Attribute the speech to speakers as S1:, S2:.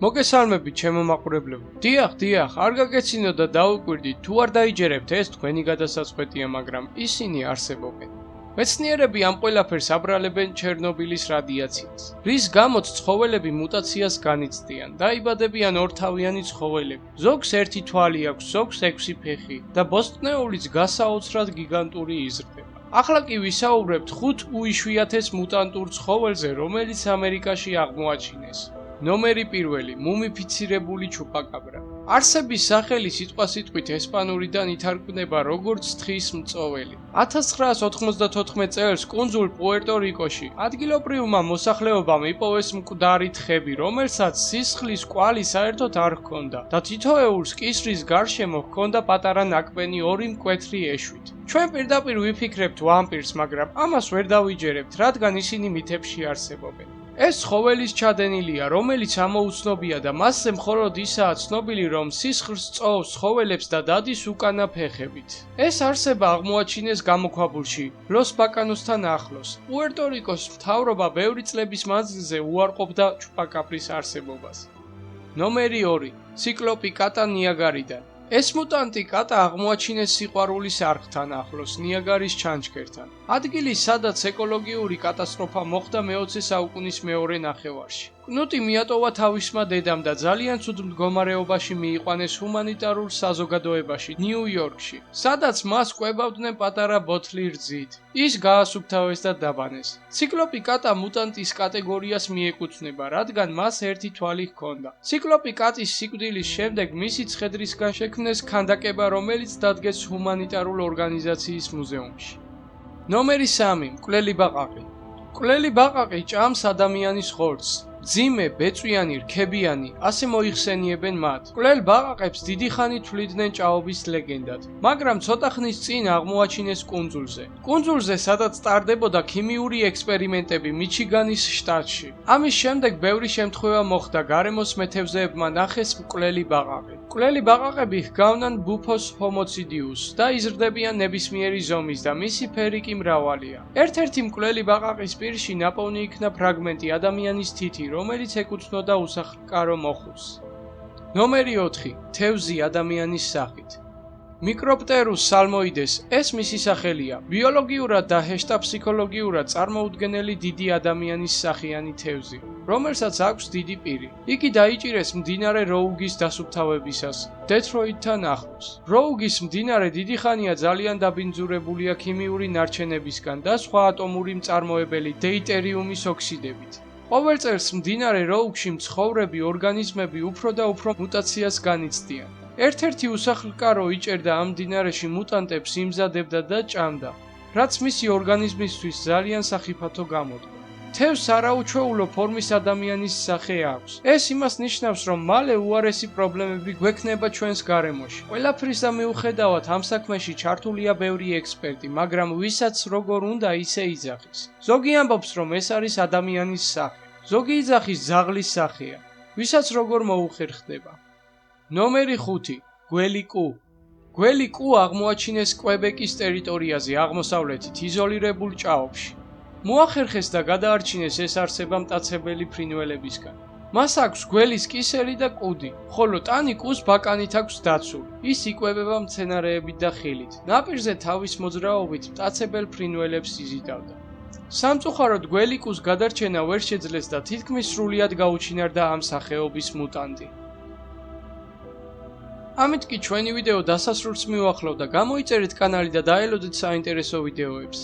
S1: მოგესალმებით ჩემო მაყურებლებო. დიახ, არ გაგეცინო და დაუკვირდით, თუ არ დაიჯერებთ ეს თქვენი გადასაწყვეტია, მაგრამ ისინი არსებობენ. მეცნიერები ამ ყველაფერს აბრალებენ ჩერნობილის რადიაციას, რის გამოც ცხოველები მუტაციას განიცდიან. დაიბადებიან ორთავიანი ცხოველები. ზოგს ერთი თვალი აქვს, ზოგს 6 ფეხი და ბოსტნეულიც გასაოცრად გიგანტური იზრდება. ახლა კი ვისაუბრებთ 5 უიშვიათეს მუტანტურ ცხოველზე, რომელიც ამერიკაში აღმოაჩინეს. ნომერი 1. მუმიფიცირებული ჩუპაკაბრა. არსების სახელი სიტყვასიტყვით ესპანურიდან ითარგმნება როგორც თხის მწოველი. 1994 წელს კუნძულ პუერტო-რიკოში ადგილობრივმა მოსახლეობამ იპოვეს მკვდარი თხები, რომელსაც სისხლის კვალი საერთოდ არ ჰქონდა და თითოეულს კისრის გარშემო ჰქონდა პატარა ნაკბენი 2 მკვეთრი ეშვით. ჩვენ პირდაპირ ვიფიქრებთ ვამპირს, მაგრამ ამას ვერ დავიჯერებთ, რადგან ისინი მითებში არსებობენ. ეს ცხოველის ჩადენილია, რომელიც ამოუცნობია და მასზე მხოლოდ ისაა ცნობილი, რომ სისხლს წოვს ცხოველებს და დადის უკანა ფეხებით. ეს არსება აღმოაჩინეს გამოქვაბულში, ლოს-ბაკანოსთან ახლოს. პუერტო-რიკოს მთავრობა ბევრი წლების მანძილზე უარყოფდა ჩუპაკაბრის არსებობას. ნომერი 2. ციკლოპი კატა ნიაგარიდან. ეს მუტანტი კატა აღმოაჩინეს სიყვარულის არხთან ახლოს, ნიაგარის ჩანჩქერთან. ადგილი, სადაც ეკოლოგიური კატასტროფა მოხდა მე-20 საუკუნის მეორე ნახევარში. კნუტი მიატოვა თავისმა დედამ და ძალიან ცუდ მდგომარეობაში მიიყვანეს ჰუმანიტარულ საზოგადოებაში, ნიუ-იორკში, სადაც მას კვებავდნენ პატარა ბოთლი რძით. ის გაასუფთავეს და დაბანეს. ციკლოპი კატა მუტანტის კატეგორიას მიეკუთვნება, რადგან მას ერთი თვალი ჰქონდა. ციკლოპი კატის სიკვდილის შემდეგ მისი ცხედრისგან შექმნეს ქანდაკება, რომელიც დადგეს ჰუმანიტარულ ორგანიზაციის მუზეუმში. ნომერი 3. მკვლელი ბაყაყი. მკვლელი ბაყაყი ჭამს ადამიანის ხორცს. მძიმე, ბეწვიანი, რქებიანი, ასე მოიხსენიებენ მათ. მკვლელ ბაყაყებს დიდი ხანი თვლიდნენ ჭაობის ლეგენდად, მაგრამ ცოტა ხნის წინ აღმოაჩინეს კუნძულზე, სადაც ტარდებოდა ქიმიური ექსპერიმენტები მიჩიგანის შტატში. ამის შემდეგ ბევრი შემთხვევა მოხდა, გარემოს მეთევზეებმა ნახეს მკვლელი ბაყაყი. მკვლელი ბაყაყები ჰგავნან ბუფოს ჰომოციდიუსს და იზრდებიან ნებისმიერი ზომის და მისი ფერი კი მრავალია. ერთ-ერთი მკვლელი ბაყაყის პირში ნაპოვნი იქნა ფრაგმენტი ადამიანის თითი, რომელიც ეკუთვნოდა უსახლკარო მოხუცს. ნომერი 4. თევზი ადამიანის სახით. მიკროპტერუს სალმოიდეს, ეს მისი სახელია, ბიოლოგიურად და ჰეშტაპსიქოლოგიურად წარმოუდგენელი დიდი ადამიანის სახიანი თევზი, რომელსაც აქვს დიდი პირი. იგი დაიჭირეს მდინარე როუგის დასუფთავებისას, დეტროიტთან ახლოს. როუგის მდინარე დიდი ხანია ძალიან დაბინძურებულია ქიმიური ნარჩენებისგან და სხვა ატომური მწარმოებელი დეიტერიუმის ოქსიდებით. ყოველ წელს მდინარე როუგში მცხოვრები ორგანიზმები უფრო და უფრო მუტაციას განიცდიან. ერთ-ერთი უსახლკარო იჭერდა ამ მდინარეში მუტანტებს, იმზადებდა და ჭამდა, რაც მისი ორგანიზმისთვის ძალიან სახიფათო გამოდგა. თევზს არაუჩვეულო ფორმის ადამიანის სახე აქვს. ეს იმას ნიშნავს, რომ მალე უარესი პრობლემები გვექნება ჩვენს გარემოში. ყველაფრისა მიუხედავად ამ საქმეში ჩართულია ბევრი ექსპერტი, მაგრამ ვისაც როგორ უნდა ისე იძახის. ზოგი ამბობს, რომ ეს არის ადამიანის სახე, ზოგი იძახის ძაღლის სახეა, ვისაც როგორ მოუხერხდება. ნომერი 5. გველი კუ. გველი კუ აღმოაჩინეს კვებეკის ტერიტორიაზე, აღმოსავლეთით იზოლირებულ ჭაობში. მოახერხეს და გადაარჩინეს ეს არსება მტაცებელი ფრინველებისგან. მას აქვს გველის კისერი და კუდი, ხოლო ტანი კუს ბაკანით აქვს დაცული. ის იკვებება მცენარეებით და ხილით. ნაპირზე თავის მოძრაობით მტაცებელ ფრინველებს იზიდავდა. სამწუხაროდ გველი კუს გადარჩენა ვერ შეძლეს და თითქმის სრულად გაუჩინარდა ამ სახეობის მუტანტი. ამით კი ჩვენი ვიდეო დასასრულს მივახლავ და გამოიწერეთ კანალი და დაელოდეთ საინტერესო ვიდეოებს.